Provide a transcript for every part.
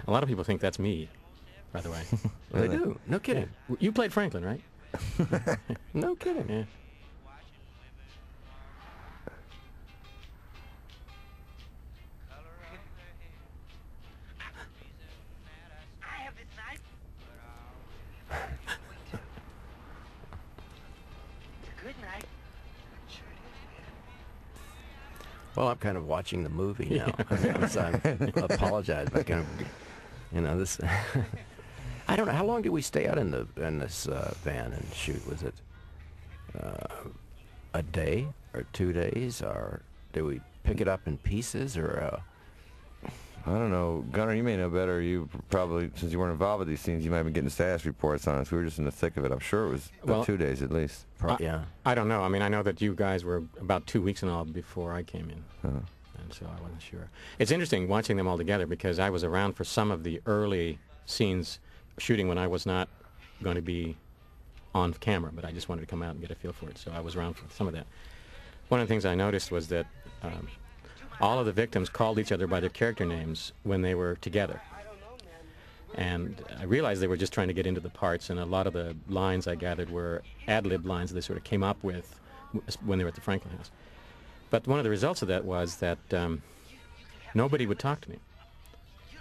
A lot of people think that's me, by the way. They do. No kidding. Yeah. You played Franklin, right? No kidding. Yeah. Well, I'm kind of watching the movie now. So I apologize, but kind of, this. I don't know. How long did we stay out in this van and shoot? Was it a day or 2 days, or did we pick it up in pieces, or? I don't know. Gunnar, you may know better. You probably, since you weren't involved with these scenes, you might have been getting status reports on us. We were just in the thick of it. I'm sure it was about 2 days at least. Yeah. I don't know. I mean, I know that you guys were about 2 weeks and all before I came in. Uh-huh. And so I wasn't sure. It's interesting watching them all together because I was around for some of the early scenes shooting when I was not going to be on camera, but I just wanted to come out and get a feel for it. So I was around for some of that. One of the things I noticed was that all of the victims called each other by their character names when they were together. And I realized they were just trying to get into the parts, and a lot of the lines I gathered were ad-lib lines they sort of came up with when they were at the Franklin house. But one of the results of that was that nobody would talk to me.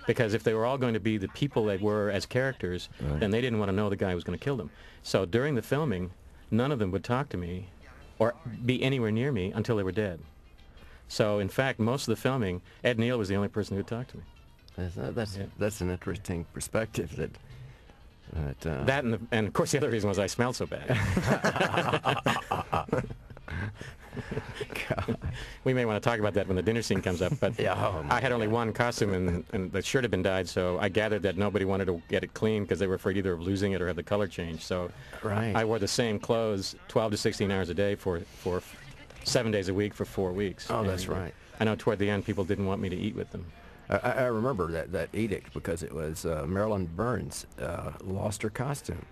Because if they were all going to be the people they were as characters, then they didn't want to know the guy who was going to kill them. So during the filming, none of them would talk to me or be anywhere near me until they were dead. So, in fact, most of the filming, Ed Neal was the only person who would talk to me. That's an interesting perspective. That and of course the other reason was I smelled so bad. We may want to talk about that when the dinner scene comes up, but I had only one costume and the shirt had been dyed, so I gathered that nobody wanted to get it clean because they were afraid either of losing it or have the color changed. So I wore the same clothes 12 to 16 hours a day for 7 days a week for 4 weeks. Oh, that's right. I know toward the end people didn't want me to eat with them. I remember that edict because it was Marilyn Burns lost her costume.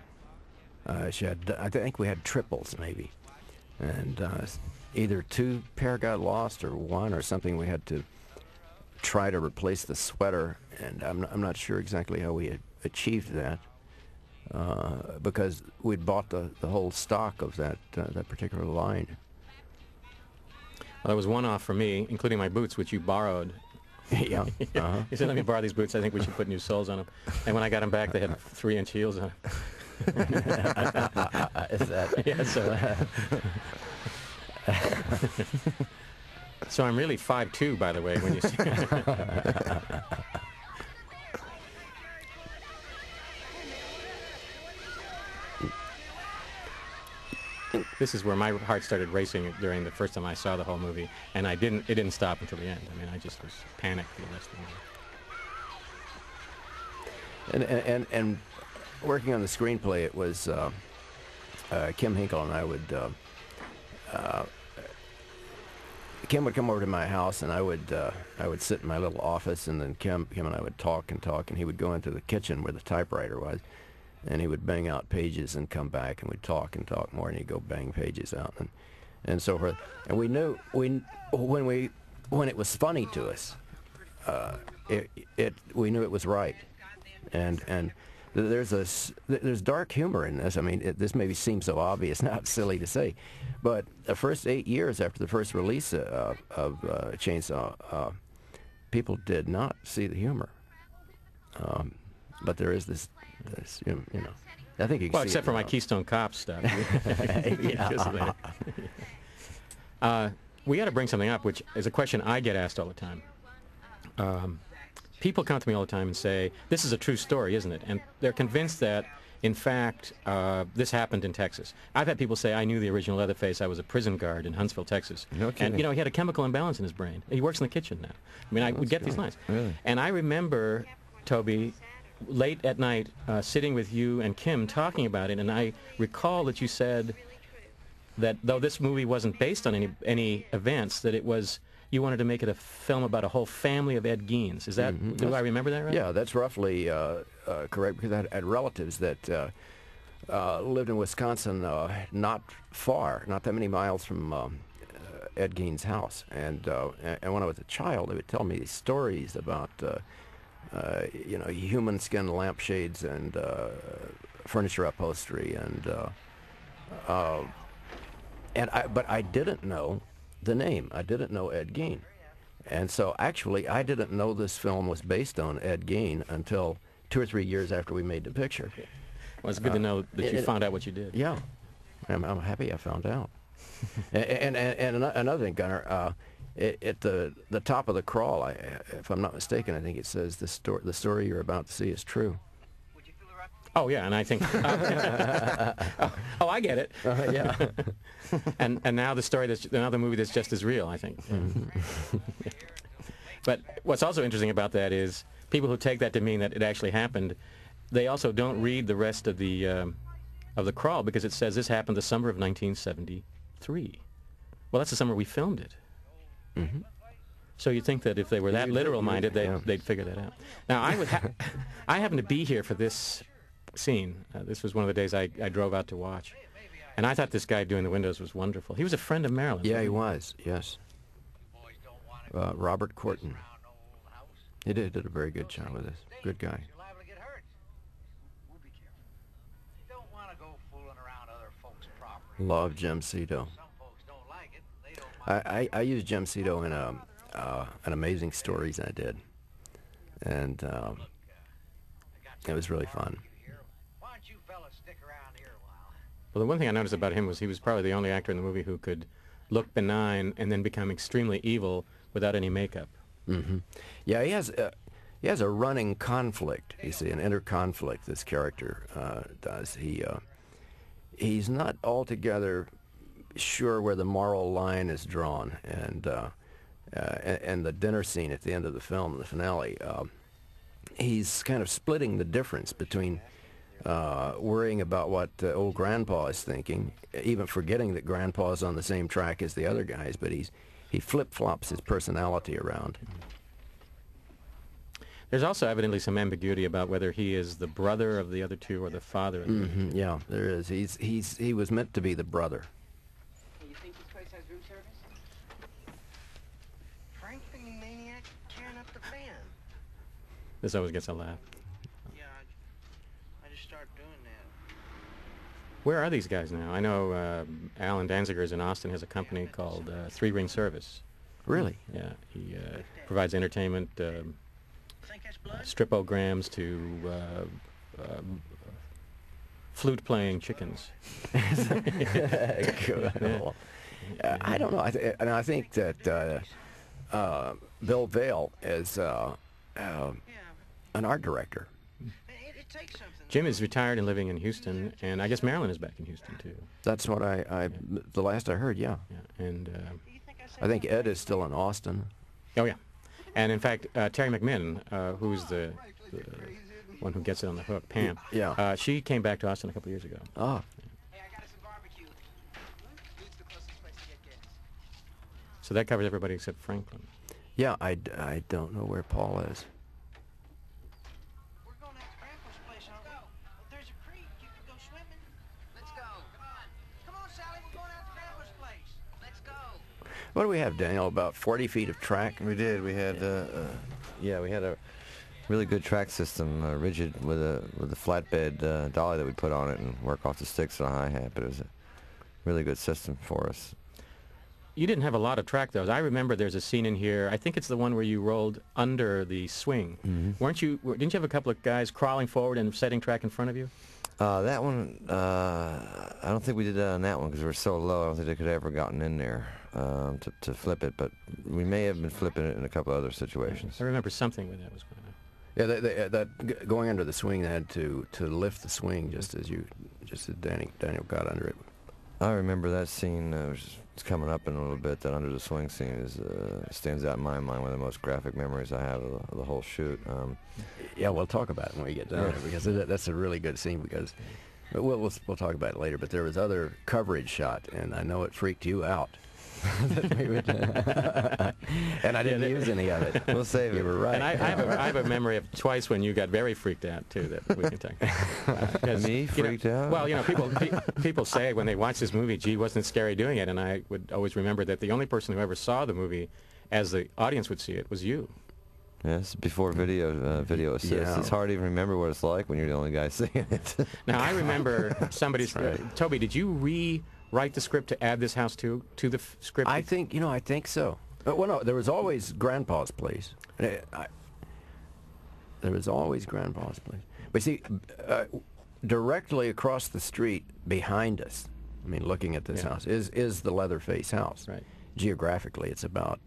She had, I think we had triples maybe, and either 2 pair got lost or 1 or something. We had to try to replace the sweater, and I'm not sure exactly how we had achieved that because we'd bought the whole stock of that particular line. Well, there was one off for me, including my boots, which you borrowed. Yeah. Uh-huh. He said, "Let me borrow these boots. I think we should put new soles on them." And when I got them back, they had 3-inch heels on them. Is that? Yeah, so I'm really 5'2", by the way, when you see This is where my heart started racing during the first time I saw the whole movie, and it didn't stop until the end. I mean, I just was panicked for the rest of the movie. And working on the screenplay, it was Kim Hinkle and I would. Kim would come over to my house, and I would sit in my little office, and then Kim and I would talk, and he would go into the kitchen where the typewriter was, and he would bang out pages and come back, and we'd talk and talk more, and he'd go bang pages out, and so forth. And we knew when it was funny to us, we knew it was right, and there's dark humor in this. I mean, this maybe seems so obvious, not silly to say, but the first 8 years after the first release of Chainsaw, people did not see the humor. But there is this you know, I think you can well, see except it for now. my Keystone Cops stuff. We got to bring something up, which is a question I get asked all the time. People come to me all the time and say, "This is a true story, isn't it?" And they're convinced that, in fact, this happened in Texas. I've had people say, "I knew the original Leatherface. I was a prison guard in Huntsville, Texas." No kidding. And, he had a chemical imbalance in his brain. He works in the kitchen now. I mean, I would get these lines. Really? And I remember, Tobe, late at night, sitting with you and Kim talking about it, and I recall that you said that though this movie wasn't based on any events, that it was... You wanted to make it a film about a whole family of Ed Geins. Is that, do I remember that right? Yeah, that's roughly correct, because I had relatives that lived in Wisconsin, not that many miles from Ed Gein's house. And when I was a child, they would tell me these stories about human skin lampshades and furniture upholstery but I didn't know the name. I didn't know Ed Gein. And so actually I didn't know this film was based on Ed Gein until 2 or 3 years after we made the picture. Well, it's good to know that you found out what you did. Yeah. I'm happy I found out. and another thing, Gunnar, at the top of the crawl, if I'm not mistaken, I think it says the story you're about to see is true. Oh yeah, and I think. I get it. Yeah. and now the movie that's just as real, I think. But what's also interesting about that is people who take that to mean that it actually happened, they also don't read the rest of the crawl, because it says this happened the summer of 1973. Well, that's the summer we filmed it. Mm-hmm. So you'd think that if they were that literal-minded, they'd figure that out. Now, I happened to be here for this scene. This was one of the days I drove out to watch. And I thought this guy doing the windows was wonderful. He was a friend of Marilyn. Yeah, he was, yes. Robert Corton. He did a very good job with this. Good guy. Love Jim Cito. I used Jim Cito in an Amazing Stories I did. And it was really fun. Well, the one thing I noticed about him was he was probably the only actor in the movie who could look benign and then become extremely evil without any makeup. Mm-hmm. Yeah, he has a running conflict. You see, an inner conflict. This character does. He's not altogether sure where the moral line is drawn, and the dinner scene at the end of the film, the finale, he's kind of splitting the difference between worrying about what old Grandpa is thinking, even forgetting that Grandpa's on the same track as the other guys, but he flip-flops his personality around. There's also evidently some ambiguity about whether he is the brother of the other two or the father. Mm-hmm, yeah, there is. He was meant to be the brother. You think this place has room service? Frankly, you maniac, tearing up the fan. This always gets a laugh. Yeah, I just started doing that. Where are these guys now? I know Alan Danziger's in Austin, has a company called Three Ring Service. Really? Yeah, he provides entertainment, stripograms to flute-playing chickens. Cool. I don't know. I think that Bill Vale is an art director. Jim is retired and living in Houston, and I guess Marilyn is back in Houston too. That's what the last I heard. Yeah. And I think Ed is still in Austin. Oh yeah, and in fact, Terry McMinn, who's the one who gets it on the hook, Pam. Yeah. She came back to Austin a couple of years ago. Oh. So that covers everybody except Franklin. Yeah, I don't know where Paul is. We're going out to Grandpa's place, aren't we? Well, there's a creek. You can go swimming. Let's go. Come on. Come on, Sally. We're going out to Grandpa's place. Let's go. What do we have, Daniel? About 40 feet of track? We did. We had, we had a really good track system, rigid with a flatbed dolly that we put on it and work off the sticks and a hi-hat. But it was a really good system for us. You didn't have a lot of track, though. I remember there's a scene in here. I think it's the one where you rolled under the swing. Mm-hmm. Didn't you have a couple of guys crawling forward and setting track in front of you? That one, I don't think we did that on that one because we were so low. I don't think they could have ever gotten in there to flip it. But we may have been flipping it in a couple other situations. I remember something where that was going on. Yeah, that going under the swing, they had to lift the swing just as Daniel got under it. I remember that scene. It's coming up in a little bit. That under the swing scene stands out in my mind. One of the most graphic memories I have of the whole shoot. Yeah, we'll talk about it when we get down there because that's a really good scene. Because we'll talk about it later. But there was other coverage shot, and I know it freaked you out. And I didn't use any of it. We'll save it. You were right. And I have a memory of twice when you got very freaked out too that we can take. Me freaked out? Well, people say when they watch this movie, gee, wasn't it scary doing it? And I would always remember that the only person who ever saw the movie, as the audience would see it, was you. Yeah, this is before video assist. Yeah. It's hard to even remember what it's like when you're the only guy seeing it. Now, I remember somebody's... right. Toby, did you rewrite the script to add this house to the script? I think, I think so. Well, no, there was always Grandpa's place. There was always Grandpa's place. But see, directly across the street behind us, I mean, looking at this house, is the Leatherface house. Right. Geographically, it's about,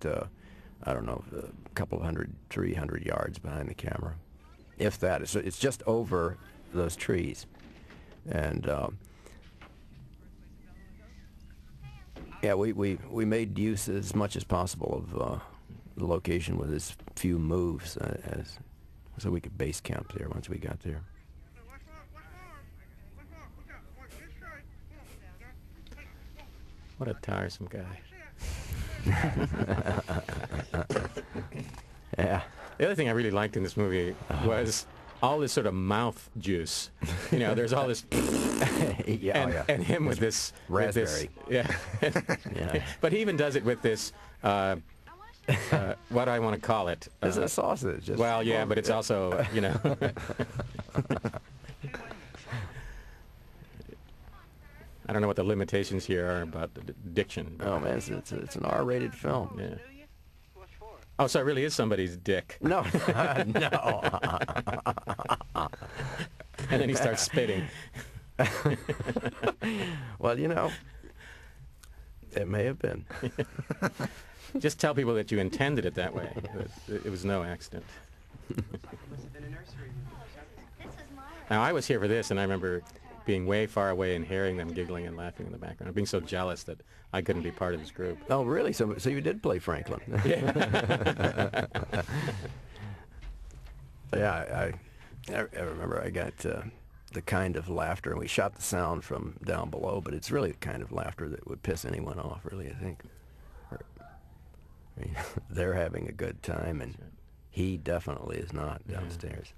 I don't know, a couple 300 yards behind the camera. If that. It's just over those trees. And, yeah, we made use as much as possible of the location with as few moves so we could base camp there once we got there. What a tiresome guy. Yeah. The other thing I really liked in this movie was all this sort of mouth juice. You know, there's all this... and him with this... Raspberry. Yeah. But he even does it with this... what do I want to call it? It's a sausage. Well, yeah, but it's also, you know... I don't know what the limitations here are about the diction. Oh, man, it's an R-rated film. Yeah. Oh, so it really is somebody's dick. No. No. And then he starts spitting. Well, it may have been. Just tell people that you intended it that way. It was no accident. Now, I was here for this, and I remember being way far away and hearing them giggling and laughing in the background, being so jealous that I couldn't be part of this group. Oh, really? So you did play Franklin? Yeah. Yeah, I remember I got the kind of laughter, and we shot the sound from down below, but it's really the kind of laughter that would piss anyone off, really, I think. I mean, they're having a good time, and he definitely is not downstairs.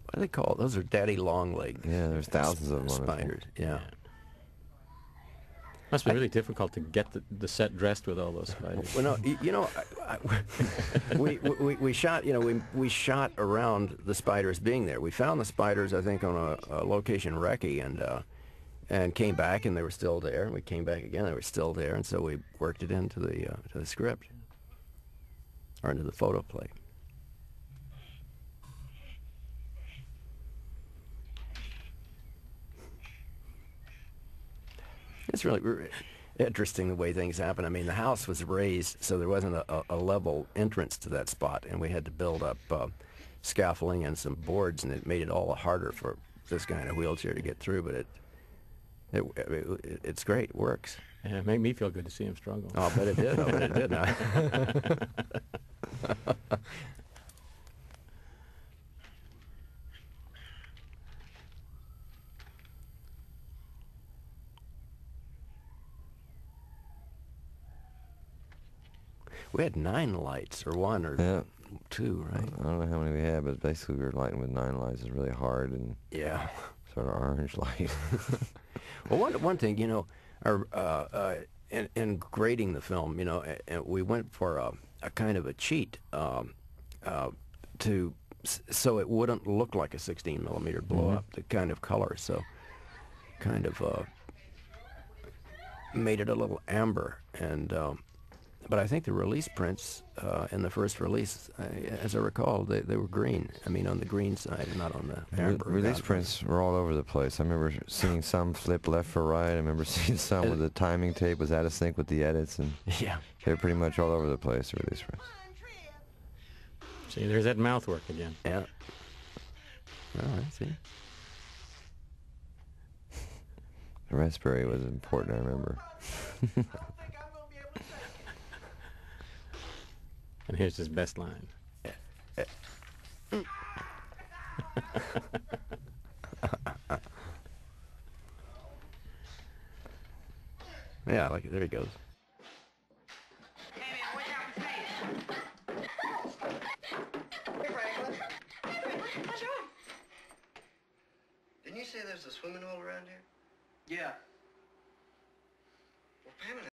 What do they call it? Those are daddy long leg. Yeah, there's thousands of them. Spiders. Yeah. Must be really difficult to get the set dressed with all those spiders. Well, no, we shot. We shot around the spiders being there. We found the spiders, I think, on a location recce, and came back, and they were still there. And we came back again, they were still there, and so we worked it into the script or into the photo play. It's really interesting the way things happen. I mean, the house was raised, so there wasn't a level entrance to that spot, and we had to build up scaffolding and some boards, and it made it all harder for this guy in a wheelchair to get through. But it's great. It works. Yeah, it made me feel good to see him struggle. Oh, I bet it did. I bet it did. We had 9 lights, or 1, or 2, right? I don't know how many we had, but basically we were lighting with 9 lights. It's really hard and sort of orange light. Well, one thing, in grading the film, we went for a kind of a cheat so it wouldn't look like a 16 millimeter blow up, the kind of color. So kind of made it a little amber, and but I think the release prints in the first release, as I recall, they were green. I mean, on the green side and not on the amber. Release prints were all over the place. I remember seeing some flip left for right. I remember seeing some where the timing tape was out of sync with the edits, and they're pretty much all over the place, the release prints. See, there's that mouth work again. Yeah. Oh, I see. The raspberry was important, I remember. And here's his best line. Yeah, like there he goes. Hey, man, watch out for space. Hey, Franklin. What's wrong? Didn't you say there's a swimming hole around here? Yeah. Well, Pam and